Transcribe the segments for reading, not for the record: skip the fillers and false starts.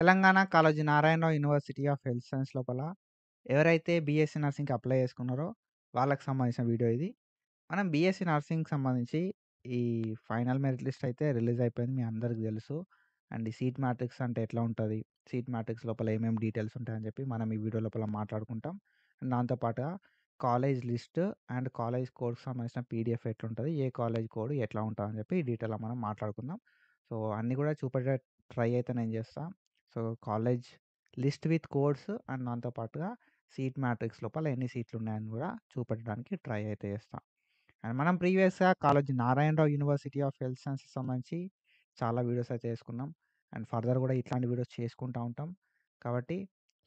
Telangana Kaloji Narayanarao university of health science లోపల ఎవరైతే BSc నర్సింగ్‌కి apply చేసుకున్నారో వాళ్ళకి సంబంధించిన వీడియో ఇది. మనం బీఎస్సీ నర్సింగ్‌కి సంబంధించి ఈ ఫైనల్ మెరిట్ లిస్ట్ అయితే రిలీజ్ అయిపోయింది. మీ అందరికి తెలుసు. అండ్ ఈ సీట్ మ్యాట్రిక్స్ అంటే ఎట్లా ఉంటది? సీట్ మ్యాట్రిక్స్ లోపల ఏమేమి డీటెయిల్స్ ఉంటాయని చెప్పి మనం ఈ వీడియో లోపల మాట్లాడుకుంటాం. అండ్ దాంతో పాటుగా కాలేజ్ లిస్ట్ అండ్ కాలేజ్ కోడ్‌కి సంబంధించిన పీడీఎఫ్ ఎట్లుంటది? ఏ కాలేజ్ కోడ్ ఎట్లా ఉంటదని చెప్పి డీటెయిల్‌గా మనం మాట్లాడుకుందాం. సో, అన్నీ కూడా చూపెట్టే ట్రై అయితే నేను చేస్తా. So, college list with codes and దాంతో పాటుగా సీట్ మ్యాట్రిక్స్ లోపల ఎన్ని సీట్లున్నాయని గూడా చూపెట్టడానికి ట్రై అయితే చేస్తా. అండ్ మనం ప్రీవియస్‌గా Kaloji Narayanarao university of health sciences సంబంధించి చాలా వీడియోస్ అయితే చేసుకున్నాం. అండ్ ఫర్దర్ గూడా ఇట్లాంటి వీడియోస్ చేసుకుంటా ఉంటాం. కాబట్టి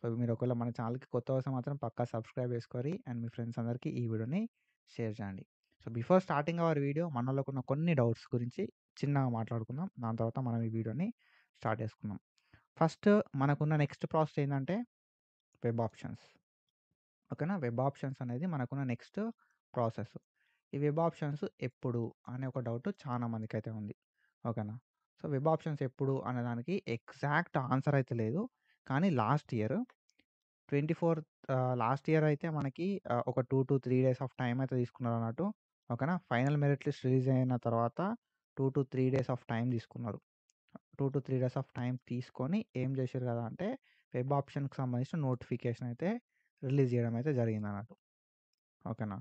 సో, మీరు ఒకవేళ మన ఛానెల్‌కి కొత్తగా వస్తే మాత్రం పక్కా సబ్స్క్రైబ్ చేసుకోరి అండ్ మీ ఫ్రెండ్స్ అందరికీ ఈ వీడియోని షేర్ చేయండి. So, before starting our video మనలోకున్న కొన్ని డౌట్స్ గురించి చిన్నగా మాట్లాడుకుందాం. దాని తర్వాత మనం ఈ వీడియోని స్టార్ట్ చేసుకుందాం. ఫస్ట్ మనకున్న నెక్స్ట్ ప్రాసెస్ ఏందంటే వెబ్ ఆప్షన్స్. ఓకేనా? వెబ్ ఆప్షన్స్ అనేది మనకున్న నెక్స్ట్ ప్రాసెస్. ఈ వెబ్ ఆప్షన్స్ ఎప్పుడు అనే ఒక డౌట్ చాలా మందికైతే ఉంది. ఓకేనా? సో, వెబ్ ఆప్షన్స్ ఎప్పుడు అనే దానికి ఎగ్జాక్ట్ ఆన్సర్ అయితే లేదు. కానీ లాస్ట్ ఇయర్ 24 లాస్ట్ ఇయర్ అయితే మనకి ఒక 2-3 డేస్ ఆఫ్ టైమ్ అయితే తీసుకున్నారన్నట్టు. ఓకేనా? ఫైనల్ మెరిట్ లిస్ట్ రిలీజ్ అయిన తర్వాత 2-3 డేస్ ఆఫ్ టైమ్ తీసుకున్నారు. 2-3 డేస్ ఆఫ్ టైమ్ తీసుకొని ఏం చేశారు కదా అంటే వెబ్ ఆప్షన్‌కి సంబంధించిన నోటిఫికేషన్ అయితే రిలీజ్ చేయడం అయితే జరిగిందన్నట్టు. ఓకేనా?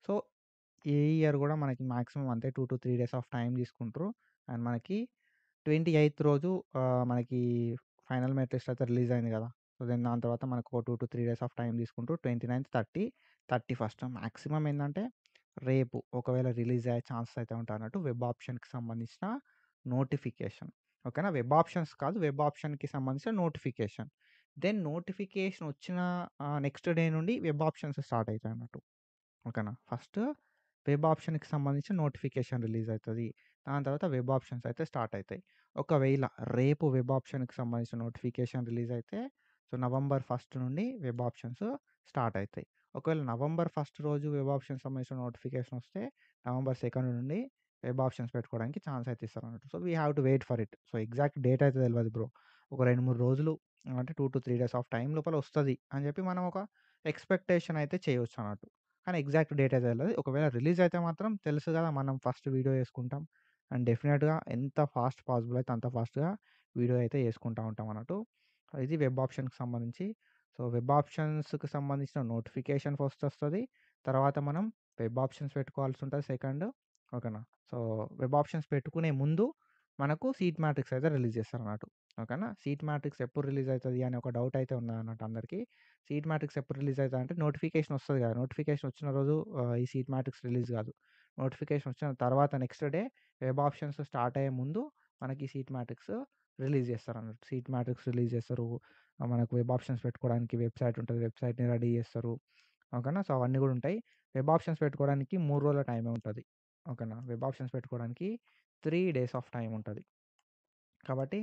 సో, ఈ ఇయర్ గూడా మనకి మాక్సిమం అంతే 2-3 డేస్ ఆఫ్ టైమ్ తీసుకుంటారు. అండ్ మనకి 28థ్ రోజు మనకి ఫైనల్ మెరిట్ లిస్ట్ అయితే రిలీజ్ అయింది గదా! సో, దెన్ దాని తర్వాత మనకు ఒక 2-3 డేస్ ఆఫ్ టైమ్ తీసుకుంటూ 29థ్, 30, 31 మాక్సిమం ఏందంటే రేపు ఒకవేళ రిలీజ్ అయ్యే ఛాన్సెస్ అయితే ఉంటాయన్నట్టు వెబ్ ఆప్షన్‌కి సంబంధించిన నోటిఫికేషన్. ఓకేనా? వెబ్ ఆప్షన్స్ కాదు. వెబ్ ఆప్షన్‌కి సంబంధించిన నోటిఫికేషన్. దెన్ నోటిఫికేషన్ వచ్చిన నెక్స్ట్ డే నుండి వెబ్ ఆప్షన్స్ స్టార్ట్ అయితాయన్నట్టు. ఓకేనా? ఫస్ట్ వెబ్ ఆప్షన్‌కి సంబంధించిన నోటిఫికేషన్ రిలీజ్ అయితది. దాని తర్వాత వెబ్ ఆప్షన్స్ అయితే స్టార్ట్ అయితాయి. ఒకవేళ రేపు వెబ్ ఆప్షన్‌కి సంబంధించిన నోటిఫికేషన్ రిలీజ్ అయితే సో, నవంబర్ 1 నుండి వెబ్ ఆప్షన్స్ స్టార్ట్ అయితాయి. ఒకవేళ నవంబర్ 1 రోజు వెబ్ ఆప్షన్‌కి సంబంధించిన నోటిఫికేషన్ వస్తే నవంబర్ 2 నుండి వెబ్ ఆప్షన్స్ పెట్టుకోవడానికి ఛాన్స్ అయితే ఇస్తారన్నట్టు. So, we have to wait for it. So, exact date అయితే తెలవదు బ్రో. ఒక 2, 3 రోజులు అంటే 2-3 డేస్ ఆఫ్ టైమ్ లోపల వస్తది అని చెప్పి మనం ఒక ఎక్స్‌పెక్టేషన్ అయితే చేయొచ్చన్నట్టు. కానీ ఎగ్జాక్ట్ డేట్ అయితే తెలవదు. ఒకవేళ రిలీజ్ అయితే మాత్రం తెలుసు గదా! మనం ఫస్ట్ వీడియో చేసుకుంటాం. అండ్ డెఫినిట్‌గా ఎంత ఫాస్ట్ పాసిబుల్ అయితే అంత ఫాస్ట్‌గా వీడియో అయితే చేసుకుంటా ఉంటాం అన్నట్టు. ఇది వెబ్ ఆప్షన్‌కి సంబంధించి. సో, వెబ్ ఆప్షన్స్‌కి సంబంధించిన నోటిఫికేషన్ ఫస్ట్ వస్తది. తర్వాత మనం వెబ్ ఆప్షన్స్ పెట్టుకోవాల్సి ఉంటది సెకండ్. ఓకేనా? సో, వెబ్ ఆప్షన్స్ పెట్టుకునే ముందు మనకు సీట్ మ్యాట్రిక్స్ అయితే రిలీజ్ చేస్తారన్నట్టు. ఓకేనా? సీట్ మ్యాట్రిక్స్ ఎప్పుడు రిలీజ్ అయితది అనే ఒక డౌట్ అయితే ఉన్నదన్నట్టు అందరికి. సీట్ మ్యాట్రిక్స్ ఎప్పుడు రిలీజ్ అయితదంటే నోటిఫికేషన్ వస్తది గదా! నోటిఫికేషన్ వచ్చిన రోజు ఈ సీట్ మ్యాట్రిక్స్ రిలీజ్ గాదు. నోటిఫికేషన్ వచ్చిన తర్వాత next day web options start అయ్యే ముందు మనకి సీట్ మ్యాట్రిక్స్ రిలీజ్ చేస్తారన్నట్టు. సీట్ మ్యాట్రిక్స్ రిలీజ్ చేస్తారు. మనకు వెబ్ ఆప్షన్స్ పెట్టుకోవడానికి వెబ్‌సైట్ ఉంటది. వెబ్‌సైట్‌ని రెడీ చేస్తారు. ఓకేనా? సో, అవన్నీ గూడా ఉంటాయి. వెబ్ ఆప్షన్స్ పెట్టుకోవడానికి 3 రోజుల టైమే ఉంటది. ఓకేనా? వెబ్ ఆప్షన్స్ పెట్టుకోవడానికి 3 డేస్ ఆఫ్ టైమ్ ఉంటది. కాబట్టి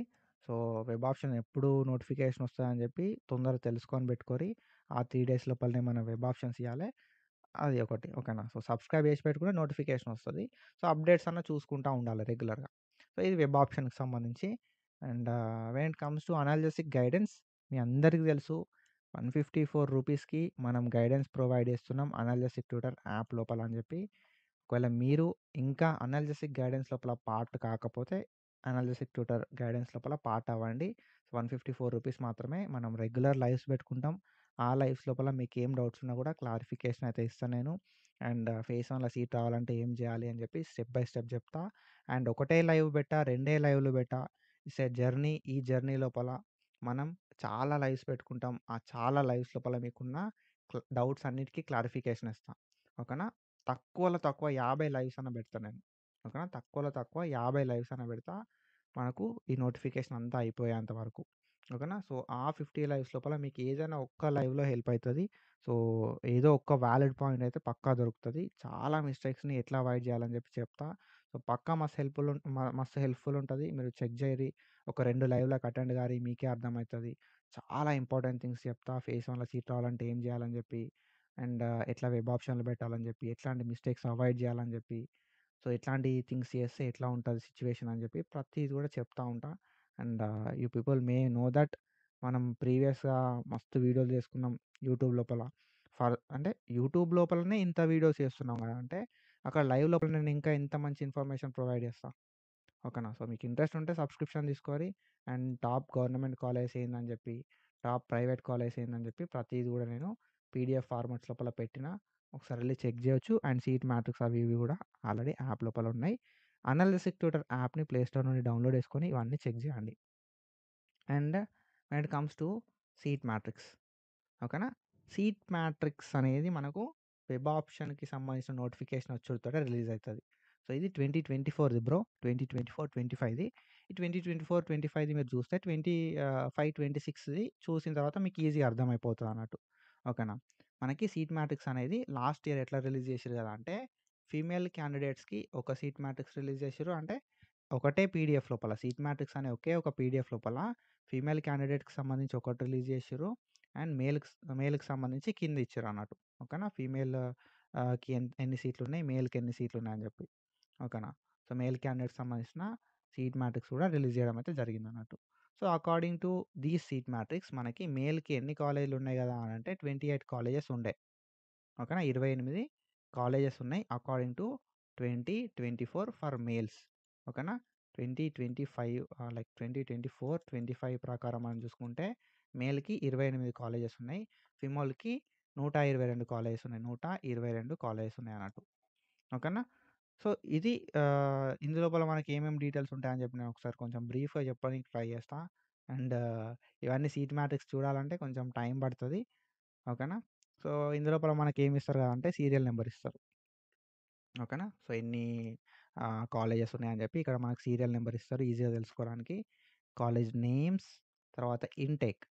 సో, వెబ్ ఆప్షన్ ఎప్పుడు నోటిఫికేషన్ వస్తదని జెప్పి తొందరగా తెలుసుకొని బెట్టుకోరి. ఆ 3 డేస్ లోపలనే మనం వెబ్ ఆప్షన్స్ ఇయ్యాలే. అది ఒకటి. ఓకేనా? సో, సబ్స్క్రైబ్ చేసి పెట్టుకుంటే నోటిఫికేషన్ వస్తది. సో, అప్డేట్స్ అన్నా చూసుకుంటా ఉండాలి రెగ్యులర్‌గా. సో, ఇది వెబ్ ఆప్షన్‌కి సంబంధించి. And when it comes to analysis guidance మీ అందరికి తెలుసు. రూ. 154కి మనం గైడెన్స్ ప్రొవైడ్ చేస్తున్నాం అనాలిసిస్ ట్యూటర్ యాప్ లోపల అని జెప్పి. ఒకవేళ మీరు ఇంకా అనాలిసిస్ గైడెన్స్ లోపల పార్ట్ కాకపోతే అనాలిసిస్ ట్యూటర్ గైడెన్స్ లోపల పార్ట్ అవ్వండి. రూ. 154 మాత్రమే. మనం రెగ్యులర్ లైవ్స్ పెట్టుకుంటాం. ఆ లైవ్స్ లోపల మీకేం డౌట్స్ ఉన్నా కూడా క్లారిఫికేషన్ అయితే ఇస్తాను నేను. అండ్ ఫేస్ వన్‌లో సీట్ రావాలంటే ఏం చేయాలి అని చెప్పి స్టెప్ బై స్టెప్ చెప్తా. అండ్ ఒకటే లైవ్ పెట్టా, రెండే లైవ్‌లు పెట్టా. It's a journey. ఈ జర్నీ లోపల మనం చాలా లైవ్స్ పెట్టుకుంటాం. ఆ చాలా లైవ్స్ లోపల మీకున్న డౌట్స్ అన్నిటికి క్లారిఫికేషన్ ఇస్తా. ఓకేనా? తక్కువలో తక్కువ 50 లైవ్స్ అన్నా పెడతా నేను. ఓకేనా? తక్కువలో తక్కువ 50 లైవ్స్ అన్నా పెడతా. మనకు ఈ నోటిఫికేషన్ అంతా అయిపోయేంత వరకు. ఓకేనా? సో, ఆ 50 లైవ్స్ లోపల మీకు ఏదైనా ఒక్క లైవ్‌లో హెల్ప్ అయితది. సో, ఏదో ఒక్క వాలిడ్ పాయింట్ అయితే పక్కా దొరుకుతది. చాలా మిస్టేక్స్‌ని ఎట్లా అవాయిడ్ చేయాలని చెప్పి చెప్తా. సో, పక్కా మస్తు హెల్ప్‌ఫుల్ ఉంటది. మీరు చెక్ జేయరి. ఒక 2 లైవ్‌లకి అటెండ్ గారి మీకే అర్థమైతది. చాలా ఇంపార్టెంట్ థింగ్స్ చెప్తా. ఫేస్ వన్‌లో సీట్ రావాలంటే ఏం చేయాలని చెప్పి. అండ్ ఎట్లా వెబ్ ఆప్షన్‌లు పెట్టాలని జెప్పి, ఎట్లాంటి మిస్టేక్స్ అవాయిడ్ జేయాలని జెప్పి, సో, ఎట్లాంటి థింగ్స్ చేస్తే ఎట్లా ఉంటది సిట్యుయేషన్ అని జెప్పి ప్రతీది గూడా చెప్తా ఉంటా. And you people may know that మనం ప్రీవియస్‌గా మస్తు వీడియోలు చేసుకున్నాం యూట్యూబ్ లోపల. అంటే యూట్యూబ్ లోపలనే ఇంత వీడియోస్ చేస్తున్నాం గదా! అంటే అక్కడ లైవ్ లోపల నేను ఇంకా ఎంత మంచి ఇన్ఫర్మేషన్ ప్రొవైడ్ చేస్తా. ఓకేనా. సో, మీకు ఇంట్రెస్ట్ ఉంటే సబ్స్క్రిప్షన్ తీసుకోరి. అండ్ టాప్ గవర్నమెంట్ కాలేజెస్ ఏందని జెప్పి, టాప్ ప్రైవేట్ కాలేజెస్ ఏందని జెప్పి ప్రతీది గూడా నేను పీడీఎఫ్ ఫార్మాట్స్ లోపల పెట్టినా. ఒకసారి ఎళ్లి చెక్ జేయొచ్చు. అండ్ సీట్ మ్యాట్రిక్స్ అవి ఇవి గూడా ఆల్రెడీ యాప్ లోపల ఉన్నాయి. అనలిసిస్ ట్యూటర్ యాప్‌ని ప్లే స్టోర్ నుండి డౌన్‌లోడ్ చేసుకొని ఇవన్నీ చెక్ జేయండి. And when it comes to seat matrix. ఓకేనా. సీట్ మ్యాట్రిక్స్ అనేది మనకు వెబ్ ఆప్షన్‌కి సంబంధించిన నోటిఫికేషన్ వచ్చుడుతోటే రిలీజ్ అయితది. సో, ఇది 2024ది బ్రో. 2024, 25ది. ఈ 2024, 25ది మీరు చూస్తే 5, 26ది చూసిన తర్వాత మీకు ఈజీగా అర్థమైపోతదన్నట్టు. ఓకేనా. మనకి సీట్ మ్యాట్రిక్స్ అనేది లాస్ట్ ఇయర్ ఎట్లా రిలీజ్ చేసిర్రు కదా అంటే, ఫీమేల్ క్యాండిడేట్స్‌కి ఒక సీట్ మ్యాట్రిక్స్ రిలీజ్ చేసిర్రు. అంటే ఒకటే పీడీఎఫ్ లోపల సీట్ మ్యాట్రిక్స్ అనే ఒకే ఒక పీడీఎఫ్ లోపల ఫీమేల్ క్యాండిడేట్‌కి సంబంధించి ఒకటి రిలీజ్ చేసిర్రు. అండ్ మేల్‌కి సంబంధించి కింద ఇచ్చిర్రన్నట్టు. ఓకేనా. ఫీమేల్ కి ఎన్ని సీట్లున్నాయి, మేల్‌కి ఎన్ని సీట్లున్నాయని జెప్పి. ఓకేనా. సో, మేల్ క్యాండిడేట్‌కి సంబంధించిన సీట్ మ్యాట్రిక్స్ కూడా రిలీజ్ జేయడం అయితే జరిగిందన్నట్టు. So, according to these seat matrix మనకి మేల్‌కి ఎన్ని కాలేజీలున్నాయి గదా అనంటే 28 కాలేజెస్ ఉండే. ఓకేనా. 28 కాలేజెస్ ఉన్నాయి. According to 2024 for males. ఓకేనా. 2025 లైక్ 2024, 25 ప్రకారం మనం చూసుకుంటే మేల్‌కి 28 కాలేజెస్ ఉన్నాయి. ఫిమోల్‌కి 122 కాలేజెస్ ఉన్నాయి. 122 కాలేజెస్ ఉన్నాయన్నట్టు. ఓకేనా. సో, ఇది ఇందులోపల మనకి ఏమేమి డీటెయిల్స్ ఉంటాయని చెప్పి నేను ఒకసారి కొంచెం బ్రీఫ్‌గా చెప్పడానికి ట్రై చేస్తా. అండ్ ఇవన్నీ సీట్ మ్యాట్రిక్స్ చూడాలంటే కొంచెం టైం పడతది. ఓకేనా. సో, ఇందులోపల మనకేమిస్తారు కదంటే సీరియల్ నంబర్ ఇస్తారు. ఓకేనా. సో, ఎన్ని కాలేజెస్ ఉన్నాయని చెప్పి ఇక్కడ మనకు సీరియల్ నంబర్ ఇస్తారు ఈజీగా తెలుసుకోవడానికి. కాలేజ్ నేమ్స్, తర్వాత ఇంటేక్.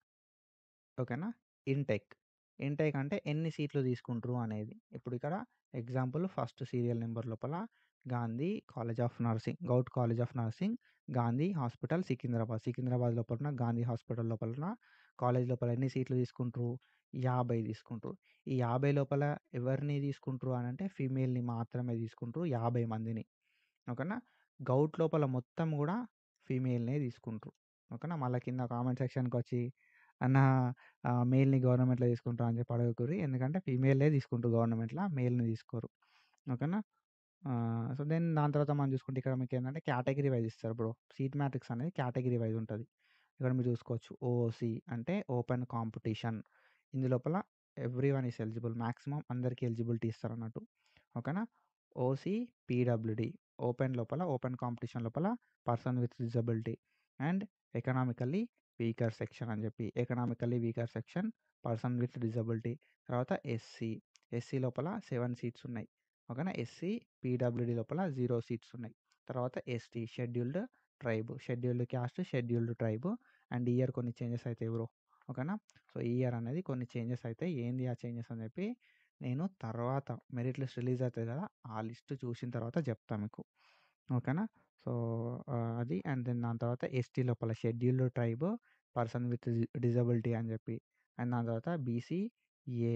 ఓకేనా. ఇంటేక్. ఇంటేక్ అంటే ఎన్ని సీట్లు తీసుకుంటారు అనేది. ఇప్పుడు ఇక్కడ ఎగ్జాంపుల్ ఫస్ట్ సీరియల్ నంబర్ లోపల Gandhi college of nursing, govt college of nursing, Gandhi hospital Secunderabad. Secunderabad లోపల ఉన్న గాంధీ హాస్పిటల్ లోపల ఉన్న కాలేజ్ లోపల ఎన్ని సీట్లు తీసుకుంటారు? 50 తీసుకుంటారు. ఈ 50 లోపల ఎవరిని తీసుకుంటారు అనంటే ఫీమేల్‌ని మాత్రమే తీసుకుంటారు 50 మందిని. ఓకేనా. గౌట్ లోపల మొత్తం గూడా ఫీమేల్‌నే తీసుకుంటారు. ఓకేనా. మళ్ళా కింద కామెంట్ సెక్షన్‌కొచ్చి అన్నా మేల్‌ని గవర్నమెంట్‌లో తీసుకుంటారా అని చెప్పి అడగకుర్రి. ఎందుకంటే ఫీమేలే తీసుకుంటారు గవర్నమెంట్‌ల. మేల్‌ని తీసుకోరు. ఓకేనా. సో, దెన్ దాని తర్వాత మనం చూసుకుంటే ఇక్కడ మీకేందంటే కేటగరీ వైస్ ఇస్తారు బ్రో. సీట్ మ్యాట్రిక్స్ అనేది కేటగరీ వైస్ ఉంటది. ఇక్కడ మీరు చూసుకోవచ్చు. ఓఓసీ అంటే ఓపెన్ కాంపిటీషన్. ఇందులోపల ఎవ్రీవన్ ఈస్ ఎలిజిబుల్. మాక్సిమం అందరికి ఎలిజిబిలిటీ ఇస్తారన్నట్టు. ఓకేనా. ఓసీ, పీడబ్ల్యూడీ ఓపెన్ లోపల ఓపెన్ కాంపిటీషన్ లోపల person with disability and economically weaker section అని చెప్పి economically weaker section person with disability. తర్వాత ఎస్సీ. ఎస్సీ లోపల 7 సీట్స్ ఉన్నాయి. ఓకేనా. ఎస్సీ, పీడబ్ల్యూడీ లోపల 0 సీట్స్ ఉన్నాయి. తర్వాత ST scheduled tribe, scheduled caste, scheduled tribe. And ఈ ఇయర్ కొన్ని చేంజెస్ అయితాయి బ్రో. ఓకేనా. సో, ఈ ఇయర్ అనేది కొన్ని చేంజెస్ అయితాయి. ఏంది ఆ చేంజెస్ అని చెప్పి నేను తర్వాత మెరిట్ లిస్ట్ రిలీజ్ అవుతది కదా! ఆ లిస్ట్ చూసిన తర్వాత చెప్తా మీకు. ఓకేనా. సో, అది అండ్ దెన్ దాని తర్వాత ఎస్టీ లోపల scheduled tribe, person with disability అని చెప్పి. అండ్ దాని తర్వాత బీసీఏ.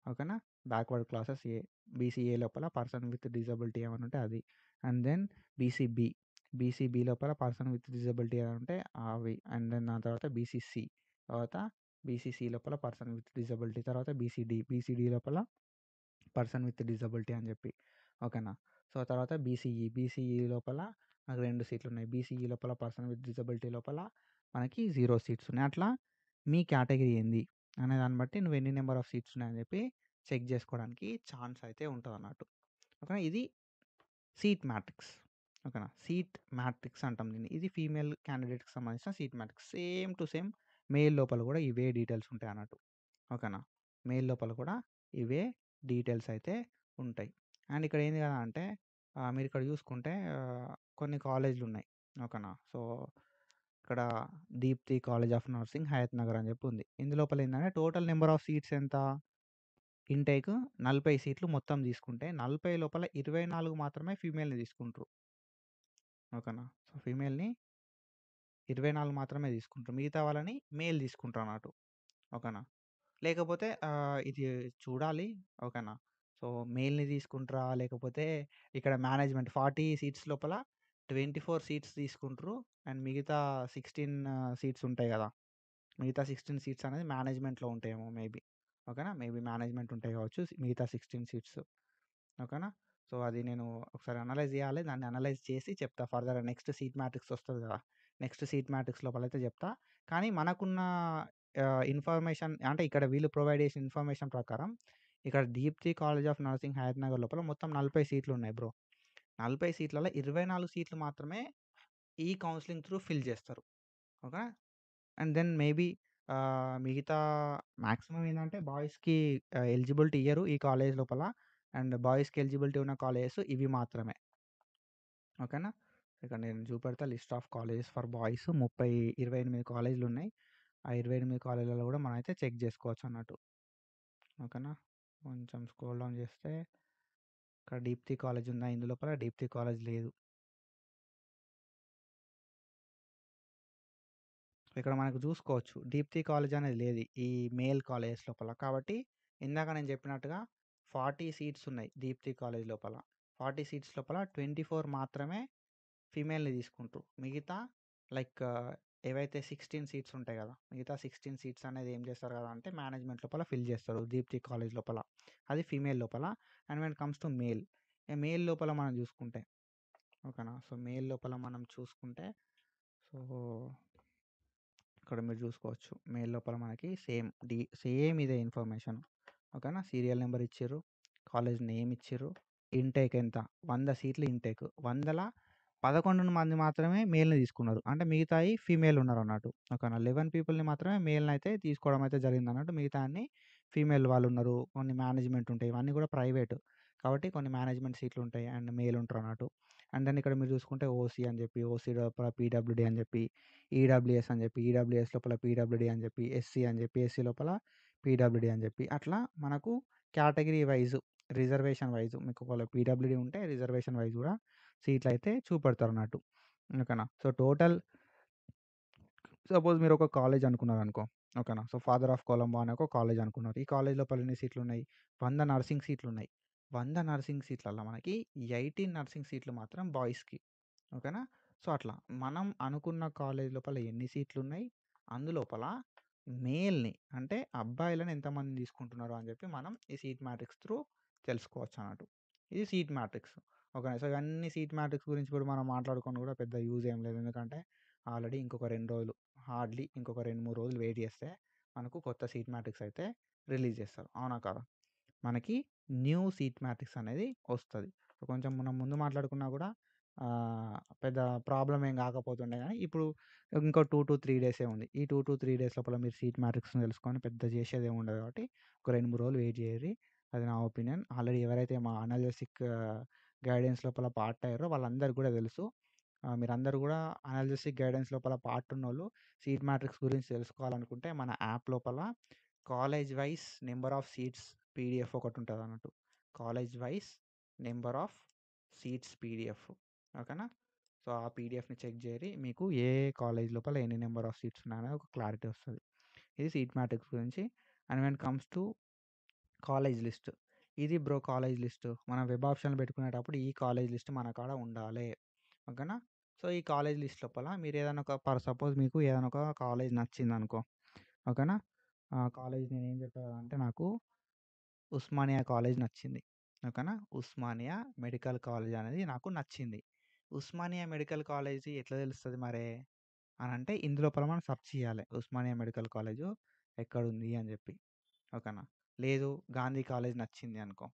ఓకేనా. Backward classes A. బీసీఏ లోపల పర్సన్ విత్ డిజబిలిటీ ఏమన్నా ఉంటే అది. And then BCB. బీసీబీ లోపల పర్సన్ విత్ డిజబిలిటీ ఏమైనా ఉంటే అవి. అండ్ దెన్ దాని తర్వాత బీసీసీ. తర్వాత బీసీసీ లోపల పర్సన్ విత్ డిజబిలిటీ. తర్వాత బీసీడీ. బీసీడీ లోపల పర్సన్ విత్ డిజబిలిటీ అని చెప్పి. ఓకేనా. సో, తర్వాత బీసీఈ. బీసీఈ లోపల నాకు 2 సీట్లున్నాయి. బీసీఈ లోపల పర్సన్ విత్ డిజబిలిటీ లోపల మనకి 0 సీట్స్ ఉన్నాయి. అట్లా మీ కేటగిరీ ఏంది అనే దాన్ని బట్టి నువ్వు ఎన్ని నంబర్ ఆఫ్ సీట్స్ ఉన్నాయని చెప్పి చెక్ చేసుకోవడానికి ఛాన్స్ అయితే ఉంటదన్నట్టు. ఓకేనా. ఇది సీట్ మ్యాట్రిక్స్. ఓకేనా. సీట్ మ్యాట్రిక్స్ అంటాం దీన్ని. ఇది ఫీమేల్ క్యాండిడేట్‌కి సంబంధించిన seat matrix. Same to same male లోపల కూడా ఇవే డీటెయిల్స్ ఉంటాయన్నట్టు. ఓకేనా. మెయిల్ లోపల కూడా ఇవే డీటెయిల్స్ అయితే ఉంటాయి. అండ్ ఇక్కడ ఏంది కదా అంటే మీరిక్కడ చూసుకుంటే కొన్ని కాలేజీలున్నాయి. ఓకేనా. సో, ఇక్కడ Deepti college of nursing Hayat Nagar అని చెప్పి ఉంది. ఇందులోపల ఏందంటే టోటల్ నంబర్ ఆఫ్ సీట్స్ ఎంత? ఇంటేక్ 40 సీట్లు మొత్తం తీసుకుంటే 40 లోపల 24 మాత్రమే ఫీమేల్‌ని తీసుకుంటారు. ఓకేనా. సో, ఫీమేల్‌ని 24 మాత్రమే తీసుకుంటారు. మిగతా వాళ్ళని మేల్ తీసుకుంటారన్నట్టు. ఓకేనా. లేకపోతే ఇది చూడాలి. ఓకేనా. సో, మెయిల్‌ని తీసుకుంటారా? లేకపోతే ఇక్కడ మేనేజ్మెంట్ 40 సీట్స్ లోపల 24 సీట్స్ తీసుకుంటారు. అండ్ మిగతా 16 సీట్స్ ఉంటాయి గదా! మిగతా 16 సీట్స్ అనేది మేనేజ్మెంట్‌లో ఉంటాయేమో మేబీ. ఓకేనా. మేబీ మేనేజ్మెంట్ ఉంటాయి కావచ్చు మిగతా 16 సీట్స్. ఓకేనా. సో, అది నేను ఒకసారి అనలైజ్ చేయాలి. దాన్ని అనలైజ్ చేసి చెప్తా ఫర్దర్ నెక్స్ట్ సీట్ మ్యాట్రిక్స్ వస్తది కదా! నెక్స్ట్ సీట్ మ్యాట్రిక్స్ లోపలైతే చెప్తా. కానీ మనకున్న ఇన్ఫర్మేషన్ అంటే ఇక్కడ వీళ్ళు ప్రొవైడ్ చేసిన ఇన్ఫర్మేషన్ ప్రకారం ఇక్కడ Deepti college of nursing Hayat Nagar లోపల మొత్తం 40 సీట్లున్నాయి బ్రో. 40 సీట్లలో 24 సీట్లు మాత్రమే ఈ కౌన్సెలింగ్ త్రూ ఫిల్ చేస్తారు. ఓకే. అండ్ దెన్ మేబీ మిగతా మాక్సిమం ఏందంటే బాయ్స్‌కి ఎలిజిబిలిటీ ఇయ్యరు ఈ కాలేజ్ లోపల. అండ్ బాయ్స్‌కి ఎలిజిబిలిటీ ఉన్న కాలేజెస్ ఇవి మాత్రమే. ఓకేనా. ఇక్కడ నేను చూపెడతా list of colleges for boys 28 కాలేజీలున్నాయి. ఆ 28 కాలేజీలలో కూడా మనమైతే చెక్ చేసుకోవచ్చు అన్నట్టు. ఓకేనా. కొంచెం స్క్రోల్ డౌన్ చేస్తే ఇక్కడ దీప్తి కాలేజ్ ఉందా? ఇందులోపల దీప్తి కాలేజ్ లేదు. ఇక్కడ మనకు చూసుకోవచ్చు. దీప్తి కాలేజ్ అనేది లేదు ఈ మేల్ కాలేజెస్ లోపల. కాబట్టి ఇందాక నేను చెప్పినట్టుగా 40 సీట్స్ ఉన్నాయి దీప్తి కాలేజ్ లోపల. 40 సీట్స్ లోపల 24 మాత్రమే ఫీమేల్‌ని తీసుకుంటారు. మిగతా లైక్ ఏవైతే 16 సీట్స్ ఉంటాయి కదా! మిగతా 16 సీట్స్ అనేది ఏం చేస్తారు కదా అంటే మేనేజ్మెంట్ లోపల ఫిల్ చేస్తారు దీప్తి కాలేజ్ లోపల. అది ఫీమేల్ లోపల. And when it comes to male. Male లోపల మనం చూసుకుంటే ఓకేనా. సో, మేల్ లోపల మనం చూసుకుంటే సో ఇక్కడ మీరు చూసుకోవచ్చు. మెయిల్ లోపల మనకి సేమ్ ఇదే ఇన్ఫర్మేషన్. ఓకేనా. సీరియల్ నెంబర్ ఇచ్చిర్రు. కాలేజ్ నేమ్ ఇచ్చిర్రు. ఇంటేక్ ఎంత? 100 సీట్లు ఇంటేక్. 100ల 11 మంది మాత్రమే మేల్‌ని తీసుకున్నారు. అంటే మిగతాయి ఫీమేల్ ఉన్నారన్నట్టు. ఓకేనా. 11 పీపుల్‌ని మాత్రమే మేల్‌నయితే తీసుకోవడం అయితే జరిగిందన్నట్టు. మిగతా అన్ని ఫీమేల్ వాళ్ళున్నారు. కొన్ని మేనేజ్మెంట్ ఉంటాయి. ఇవన్నీ కూడా ప్రైవేటు. కాబట్టి కొన్ని మేనేజ్మెంట్ సీట్లుంటాయి. అండ్ మేల్ ఉంటారన్నట్టు. అండ్ దెన్ ఇక్కడ మీరు చూసుకుంటే ఓసీ అని చెప్పి, ఓసీ లోపల పీడబ్ల్యూడీ అని చెప్పి, ఈడబ్ల్యూఎస్ అని చెప్పి, ఈడబ్ల్యూఎస్ లోపల పీడబ్ల్యూడీ అని చెప్పి, ఎస్సీ అని చెప్పి, ఎస్సీ లోపల పీడబ్ల్యూడీ అని చెప్పి, అట్లా మనకు కేటగిరీ వైస్ రిజర్వేషన్ వైస్ మీకు ఒకవేళ పీడబ్ల్యూడీ ఉంటే రిజర్వేషన్ వైస్ కూడా సీట్లయితే చూపెడతారన్నట్టు. ఓకేనా. సో, టోటల్ సపోజ్ మీరు ఒక కాలేజ్ అనుకున్నారనుకో. ఓకేనా. సో, ఫాదర్ ఆఫ్ కొలంబో అనే ఒక కాలేజ్ అనుకున్నారు. ఈ కాలేజ్ లోపల ఎన్ని సీట్లున్నాయి? 100 నర్సింగ్ సీట్లున్నాయి. 100 నర్సింగ్ సీట్లల్ల మనకి 18 నర్సింగ్ సీట్లు మాత్రం బాయ్స్‌కి. ఓకేనా. సో, అట్లా మనం అనుకున్న కాలేజ్ లోపల ఎన్ని సీట్లున్నాయి? అందులోపల మేల్‌ని అంటే అబ్బాయిలని ఎంతమందిని తీసుకుంటున్నారు అని చెప్పి మనం ఈ సీట్ మ్యాట్రిక్స్ త్రూ తెలుసుకోవచ్చన్నట్టు. ఇది సీట్ మ్యాట్రిక్స్. ఓకేనా. సో, ఇవన్నీ సీట్ మ్యాట్రిక్స్ గురించి కూడా మనం మాట్లాడుకొని కూడా పెద్ద యూజ్ ఏం లేదు. ఎందుకంటే ఆల్రెడీ ఇంకొక 2 రోజులు హార్డ్‌లీ ఇంకొక 2, 3 రోజులు వెయిట్ చేస్తే మనకు కొత్త సీట్ మ్యాట్రిక్స్ అయితే రిలీజ్ చేస్తారు. అవునా కాదా? మనకి న్యూ సీట్ మ్యాట్రిక్స్ అనేది వస్తది. సో, కొంచెం మనం ముందు మాట్లాడుకున్నా కూడా పెద్ద ప్రాబ్లమ్ ఏం కాకపోతుండే గానీ, ఇప్పుడు ఇంకో 2-3 డేసే ఉంది. ఈ 2-3 డేస్ లోపల మీరు సీట్ మ్యాట్రిక్స్‌ని తెలుసుకొని పెద్ద చేసేదేమి ఉండదు కాబట్టి, ఒక 2, 3 రోజులు వెయిట్ చేయుర్రి. అది నా ఒపీనియన్. ఆల్రెడీ ఎవరైతే మా అనాలిసిక్ గైడెన్స్ లోపల పార్ట్ అయ్యారో వాళ్ళందరికి కూడా తెలుసు. మీరందరూ కూడా అనాలిసిక్ గైడెన్స్ లోపల పార్ట్ ఉన్నోళ్ళు సీట్ మ్యాట్రిక్స్ గురించి తెలుసుకోవాలనుకుంటే మన యాప్ లోపల college wise number of seats PDF ఒకటుంటదన్నట్టు. College wise number of seats PDF. ఓకేనా. సో, ఆ పీడిఎఫ్‌ని చెక్ జేయరి. మీకు ఏ కాలేజ్ లోపల ఎన్ని నెంబర్ ఆఫ్ సీట్స్ ఉన్నాయనేది ఒక క్లారిటీ వస్తది. ఇది సీట్ మ్యాట్రిక్స్ గురించి. And when it comes to college list. ఇది బ్రో కాలేజ్ లిస్ట్. మనం వెబ్ ఆప్షన్‌లు పెట్టుకునేటప్పుడు ఈ కాలేజ్ లిస్ట్ మన కాడ ఉండాలే. ఓకేనా. సో, ఈ కాలేజ్ లిస్ట్ లోపల మీరేదైనా ఒక సపోజ్ మీకు ఏదైనా ఒక కాలేజ్ నచ్చిందనుకో. ఓకేనా. ఆ కాలేజ్ నేనేం చెప్పా అంటే నాకు ఉస్మానియా కాలేజ్ నచ్చింది. ఓకేనా. ఉస్మానియా మెడికల్ కాలేజ్ అనేది నాకు నచ్చింది. ఉస్మానియా మెడికల్ కాలేజీ ఎట్లా తెలుస్తది మరే? అనంటే ఇందులోపల మనం సెర్చ్ చేయాలె. ఉస్మానియా మెడికల్ కాలేజు ఎక్కడుంది అని జెప్పి. ఓకేనా. లేదు గాంధీ కాలేజ్ నచ్చింది అనుకో.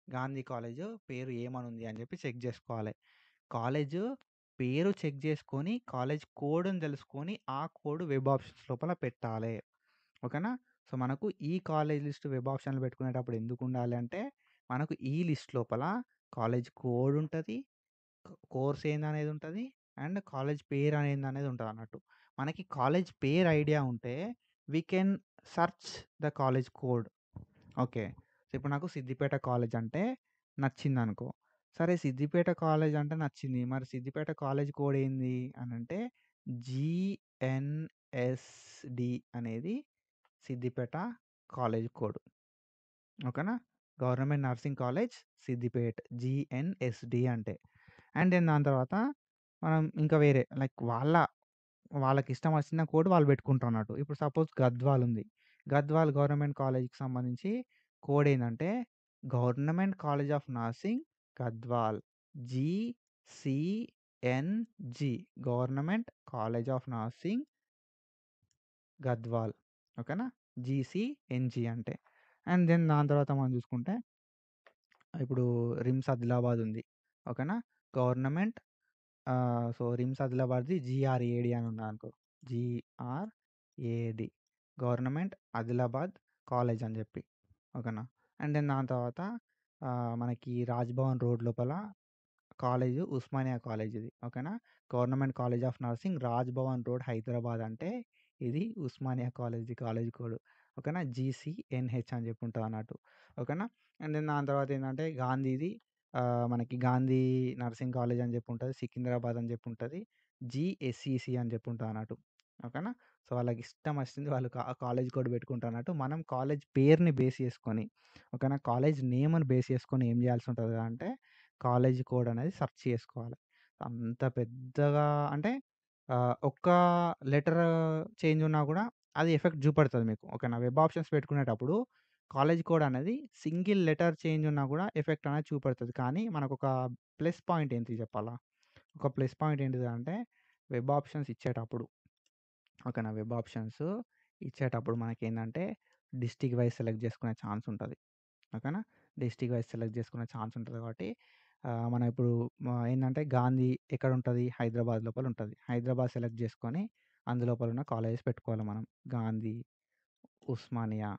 గాంధీ కాలేజు పేరు ఏమనుంది అని జెప్పి చెక్ జేసుకోవాలె. కాలేజు పేరు చెక్ జేసుకొని, కాలేజ్ కోడ్‌ని తెలుసుకొని, ఆ కోడ్ వెబ్ ఆప్షన్స్ లోపల పెట్టాలే. ఓకేనా. సో, మనకు ఈ కాలేజ్ లిస్ట్ వెబ్ ఆప్షన్‌లో పెట్టుకునేటప్పుడు ఎందుకుండాలి అంటే, మనకు ఈ లిస్ట్ లోపల కాలేజ్ కోడ్ ఉంటది. కోర్స్ ఏందనేది ఉంటది. అండ్ కాలేజ్ పేరు ఏందనేది ఉంటదన్నట్టు. మనకి కాలేజ్ పేరు ఐడియా ఉంటే we can search the college code. Okay. So, ఇప్పుడు నాకు సిద్దిపేట కాలేజ్ అంటే నచ్చిందనుకో. సరే సిద్దిపేట కాలేజ్ అంటే నచ్చింది. మరి సిద్దిపేట కాలేజ్ కోడ్ ఏంది అనంటే జీఎన్ఎస్‌డి అనేది సిద్దిపేట కాలేజ్ కోడ్. ఓకేనా. Government nursing college Siddipet GNSD అంటే. అండ్ దెన్ దాని తర్వాత మనం ఇంకా వేరే లైక్ వాళ్ళ వాళ్ళకిష్టం వచ్చిన కోడ్ వాళ్ళు పెట్టుకుంటారన్నట్టు. ఇప్పుడు సపోజ్ గద్వాల్ ఉంది. గద్వాల్ గవర్నమెంట్ కాలేజ్‌కి సంబంధించి కోడ్ ఏందంటే government college of nursing Gadwal GCNG government college of nursing Gadwal. ఓకేనా? జీసీఎన్‌జీ అంటే. అండ్ దెన్ దాని తర్వాత మనం చూసుకుంటే ఇప్పుడు రిమ్స్ ఆదిలాబాద్ ఉంది. ఓకేనా? గవర్నమెంట్ సో, రిమ్స్ ఆదిలాబాద్‌ది జీఆర్ఏడీ అని ఉన్నదనుకో. జీఆర్ఏడీ గవర్నమెంట్ ఆదిలాబాద్ కాలేజ్ అని జెప్పి. ఓకేనా? అండ్ దెన్ దాని తర్వాత మనకి రాజ్‌భవన్ రోడ్ లోపల కాలేజు ఉస్మానియా కాలేజ్ ఇది. ఓకేనా? Government college of nursing Rajbhavan road Hyderabad అంటే ఇది ఉస్మానియా కాలేజ్‌ది కాలేజ్ కోడ్. ఓకేనా? జీసీఎన్‌హెచ్ అని జెప్పి ఉంటదన్నట్టు. ఓకేనా? అండ్ దెన్ దాని తర్వాత ఏందంటే గాంధీది మనకి గాంధీ నర్సింగ్ కాలేజ్ అని జెప్పి ఉంటది. సికింద్రాబాద్ అని జెప్పి ఉంటది. జీఎస్‌సిసి అని జెప్పి ఉంటదన్నట్టు. ఓకేనా? సో, వాళ్ళకి ఇష్టం వచ్చింది వాళ్ళు కాలేజ్ కోడ్ పెట్టుకుంటారన్నట్టు. మనం కాలేజ్ పేరుని బేస్ చేసుకొని ఓకేనా? కాలేజ్ నేమ్‌ని బేస్ చేసుకొని ఏం జేయాల్సి ఉంటది అంటే కాలేజ్ కోడ్ అనేది సెర్చ్ చేసుకోవాలి. అంత పెద్దగా అంటే ఒక్క లెటర్ చేంజ్ ఉన్నా గూడా అది ఎఫెక్ట్ చూపెడతది మీకు. ఓకేనా? వెబ్ ఆప్షన్స్ పెట్టుకునేటప్పుడు కాలేజ్ కోడ్ అనేది సింగిల్ లెటర్ చేంజ్ ఉన్నా గూడా ఎఫెక్ట్ అనేది చూపెడతది. కానీ మనకొక ప్లస్ పాయింట్ ఏంటి చెప్పాలా? ఒక ప్లస్ పాయింట్ ఏంటిదంటే వెబ్ ఆప్షన్స్ ఇచ్చేటప్పుడు ఓకేనా? వెబ్ ఆప్షన్స్ ఇచ్చేటప్పుడు మనకేందంటే డిస్ట్రిక్ట్ వైస్ సెలెక్ట్ చేసుకునే ఛాన్స్ ఉంటది. ఓకేనా? డిస్ట్రిక్ట్ వైస్ సెలెక్ట్ చేసుకునే ఛాన్స్ ఉంటది కాబట్టి మనం ఇప్పుడు ఏందంటే గాంధీ ఎక్కడుంటది? హైదరాబాద్ లోపల ఉంటది. హైదరాబాద్ సెలెక్ట్ చేసుకొని అందులోపల ఉన్న కాలేజెస్ పెట్టుకోవాలి మనం. గాంధీ, ఉస్మానియా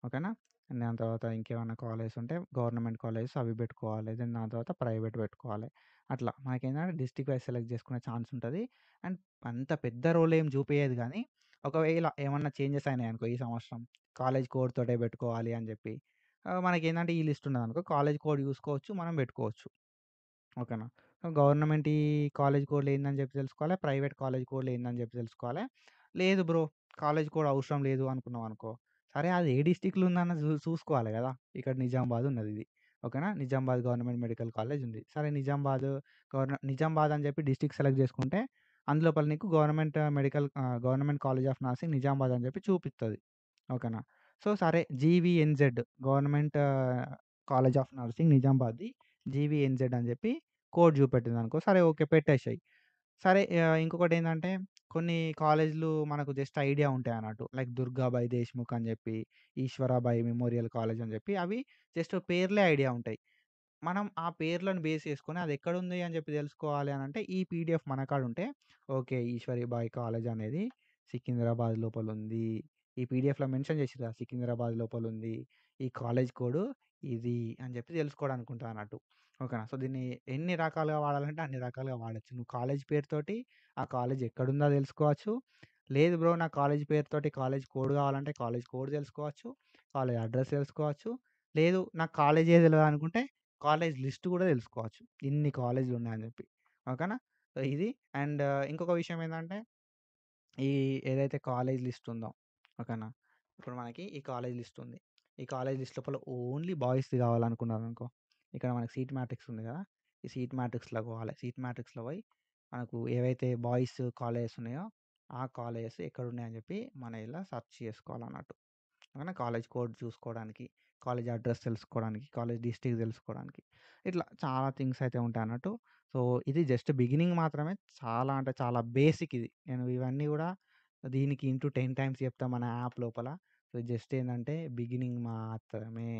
ఓకేనా? అండ్ దాని తర్వాత ఇంకేమన్నా కాలేజెస్ ఉంటే గవర్నమెంట్ కాలేజెస్ అవి పెట్టుకోవాలి. దెన్ దాని తర్వాత ప్రైవేట్ పెట్టుకోవాలి. అట్లా మనకేందంటే డిస్ట్రిక్ట్ వైస్ సెలెక్ట్ చేసుకునే ఛాన్స్ ఉంటది. అండ్ అంత పెద్ద రోల్ ఏం చూపియదు గానీ, ఒకవేళ ఏమన్నా చేంజెస్ అయినాయనుకో ఈ సంవత్సరం కాలేజ్ కోడ్ తోటే పెట్టుకోవాలి అని చెప్పి మనకేందంటే ఈ లిస్ట్ ఉన్నదనుకో కాలేజ్ కోడ్ చూసుకోవచ్చు. మనం పెట్టుకోవచ్చు. ఓకేనా? గవర్నమెంట్ ఈ కాలేజ్ కోడ్‌లు ఏందని చెప్పి తెలుసుకోవాలి. ప్రైవేట్ కాలేజ్ కోడ్‌లు ఏందని చెప్పి తెలుసుకోవాలి. లేదు బ్రో కాలేజ్ కోడ్ అవసరం లేదు అనుకున్నావనుకో, సరే అది ఏ డిస్ట్రిక్ట్‌లో ఉందన్న చూసుకోవాలి గదా! ఇక్కడ నిజామాబాద్ ఉన్నదిది. ఓకేనా? నిజామాబాద్ గవర్నమెంట్ మెడికల్ కాలేజ్ ఉంది. సరే నిజామాబాద్ అని చెప్పి డిస్ట్రిక్ట్ సెలెక్ట్ చేసుకుంటే అందులోపల నీకు government college of nursing Nizamabad అని చెప్పి చూపిత్తది. ఓకేనా? సో, సరే జీవీఎన్‌జెడ్ గవర్నమెంట్ కాలేజ్ ఆఫ్ నర్సింగ్ నిజామాబాద్‌ది జీవీఎన్‌జెడ్ అని చెప్పి కోడ్ చూపెట్టిందనుకో, సరే ఓకే. పెట్టేసేయి. సరే ఇంకొకటేందంటే కొన్ని కాలేజ్‌లు మనకు జస్ట్ ఐడియా ఉంటాయన్నట్టు. లైక్ దుర్గాబాయి దేశ్‌ముఖ్ అని చెప్పి, ఈశ్వరాబాయి మెమోరియల్ కాలేజ్ అని చెప్పి అవి జస్ట్ పేర్లే ఐడియా ఉంటాయి. మనం ఆ పేర్లను బేస్ చేసుకొని అదెక్కడుంది అని చెప్పి తెలుసుకోవాలి అనంటే ఈ పీడీఎఫ్ మన కాడుంటే ఓకే. ఈశ్వరీబాయి కాలేజ్ అనేది సికింద్రాబాద్ లోపలుంది. ఈ పీడీఎఫ్‌లో మెన్షన్ చేసిర్రు కదా! సికింద్రాబాద్ లోపలుంది. ఈ కాలేజ్ కోడ్ ఇది అని చెప్పి తెలుసుకోవడానికుంటదన్నట్టు. ఓకేనా? సో, దీన్ని ఎన్ని రకాలుగా వాడాలంటే అన్ని రకాలుగా వాడొచ్చు. నువ్వు కాలేజ్ పేరుతోటి ఆ కాలేజ్ ఎక్కడుందో తెలుసుకోవచ్చు. లేదు బ్రో నాకు కాలేజ్ పేరుతోటి కాలేజ్ కోడ్ కావాలంటే కాలేజ్ కోడ్ తెలుసుకోవచ్చు. కాలేజ్ అడ్రెస్ తెలుసుకోవచ్చు. లేదు నాకు కాలేజే తెలవదనుకుంటే కాలేజ్ లిస్ట్ గూడా తెలుసుకోవచ్చు. ఇన్ని కాలేజీలున్నాయని జెప్పి. ఓకేనా? సో, ఇది అండ్ ఇంకొక విషయం ఏందంటే, ఈ ఏదైతే కాలేజ్ లిస్ట్ ఉందో, ఓకేనా? ఇప్పుడు మనకి ఈ కాలేజ్ లిస్ట్ ఉంది. ఈ కాలేజ్ లిస్ట్ లోపల ఓన్లీ బాయ్స్‌ది కావాలనుకున్నారనుకో, ఇక్కడ మనకి సీట్ మ్యాట్రిక్స్ ఉంది గదా! ఈ సీట్ మ్యాట్రిక్స్‌లోకి పోవాలి. సీట్ మ్యాట్రిక్స్‌లో పోయి మనకు ఏవైతే బాయ్స్ కాలేజెస్ ఉన్నాయో, ఆ కాలేజెస్ ఎక్కడున్నాయని జెప్పి మనం ఇలా సెర్చ్ చేసుకోవాలన్నట్టు. ఓకేనా? కాలేజ్ కోడ్ చూసుకోవడానికి, కాలేజ్ అడ్రెస్ తెలుసుకోవడానికి, కాలేజ్ డిస్ట్రిక్ట్ తెలుసుకోవడానికి. ఇట్లా చాలా థింగ్స్ అయితే ఉంటాయన్నట్టు. సో, ఇది జస్ట్ బిగినింగ్ మాత్రమే. చాలా అంటే చాలా బేసిక్ ఇది. నేను ఇవన్నీ గూడా దీనికి ఇంటూ 10 టైమ్స్ చెప్తా మన యాప్ లోపల. సో, జస్ట్ ఏందంటే బిగినింగ్ మాత్రమే.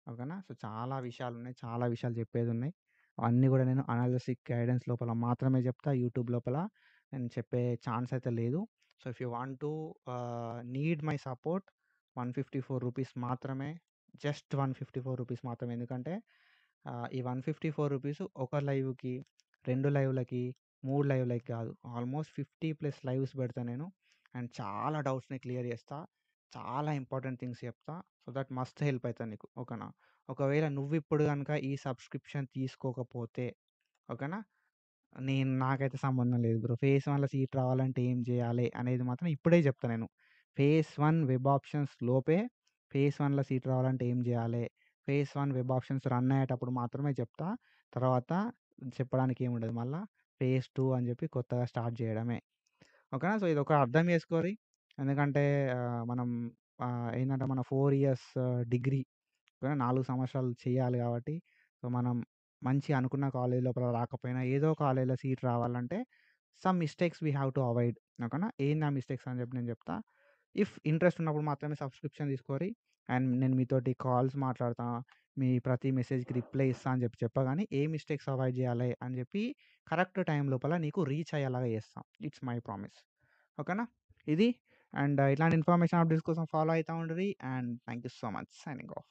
ఓకేనా? సో, చాలా విషయాలున్నాయి. చాలా విషయాలు చెప్పేదున్నాయి. అవన్నీ గూడా నేను అనాలిసిస్ గైడెన్స్ లోపల మాత్రమే చెప్తా. యూట్యూబ్ లోపల నేను చెప్పే ఛాన్స్ అయితే లేదు. So, if you want to need my support రూ. 154 మాత్రమే. జస్ట్ రూ. 154 మాత్రమే. ఎందుకంటే ఈ రూ. 154 ఒక లైవ్‌కి, 2 లైవ్‌లకి, 3 లైవ్‌లకి కాదు. ఆల్మోస్ట్ 50+ లైవ్స్ పెడతా నేను. అండ్ చాలా డౌట్స్‌ని క్లియర్ చేస్తా. చాలా ఇంపార్టెంట్ థింగ్స్ చెప్తా. సో దట్ మస్త్ హెల్ప్ అయితది నీకు. ఓకేనా? ఒకవేళ నువ్విప్పుడు గనుక ఈ సబ్స్క్రిప్షన్ తీసుకోకపోతే ఓకేనా? నాకైతే సంబంధం లేదు బ్రో. ఫేజ్ 1లో సీట్ రావాలంటే ఏం జేయాలి అనేది మాత్రం ఇప్పుడే జెప్తా నేను. ఫేజ్ 1 వెబ్ ఆప్షన్స్ లోపే ఫేజ్ 1లో సీట్ రావాలంటే ఏం జేయాలి? ఫేజ్ 1 వెబ్ ఆప్షన్స్ రన్ అయ్యేటప్పుడు మాత్రమే చెప్తా. తర్వాత చెప్పడానికి ఏముండదు. మళ్ళా ఫేజ్ 2 అని జెప్పి కొత్తగా స్టార్ట్ జేయడమే. ఓకేనా. సో, ఇదొక అర్థం చేసుకోరి. ఎందుకంటే మనం ఏందంటే మన 4 ఇయర్స్ డిగ్రీ 4 సంవత్సరాలు చేయాలి కాబట్టి, సో, మనం మంచి అనుకున్న కాలేజ్ లోపల రాకపోయినా ఏదో కాలేజ్‌లో సీట్ రావాలంటే some mistakes we have to avoid. ఓకేనా. ఏంది ఆ మిస్టేక్స్ అని చెప్పి నేను చెప్తా. ఇఫ్ ఇంట్రెస్ట్ ఉన్నప్పుడు మాత్రమే సబ్స్క్రిప్షన్ తీసుకోరి. అండ్ నేను మీతోటి కాల్స్ మాట్లాడతా. మీ ప్రతి మెసేజ్‌కి రిప్లై ఇస్తా అని చెప్పి చెప్పా గానీ, ఏ మిస్టేక్స్ అవాయిడ్ చేయాలి అని చెప్పి కరెక్ట్ టైం లోపల నీకు రీచ్ అయ్యేలాగా చేస్తా. It's my promise. ఓకేనా. ఇది. అండ్ ఇట్లాంటి ఇన్ఫర్మేషన్ అప్డేట్స్ కోసం ఫాలో అయితా ఉండుర్రి. And thank you so much. Signing of.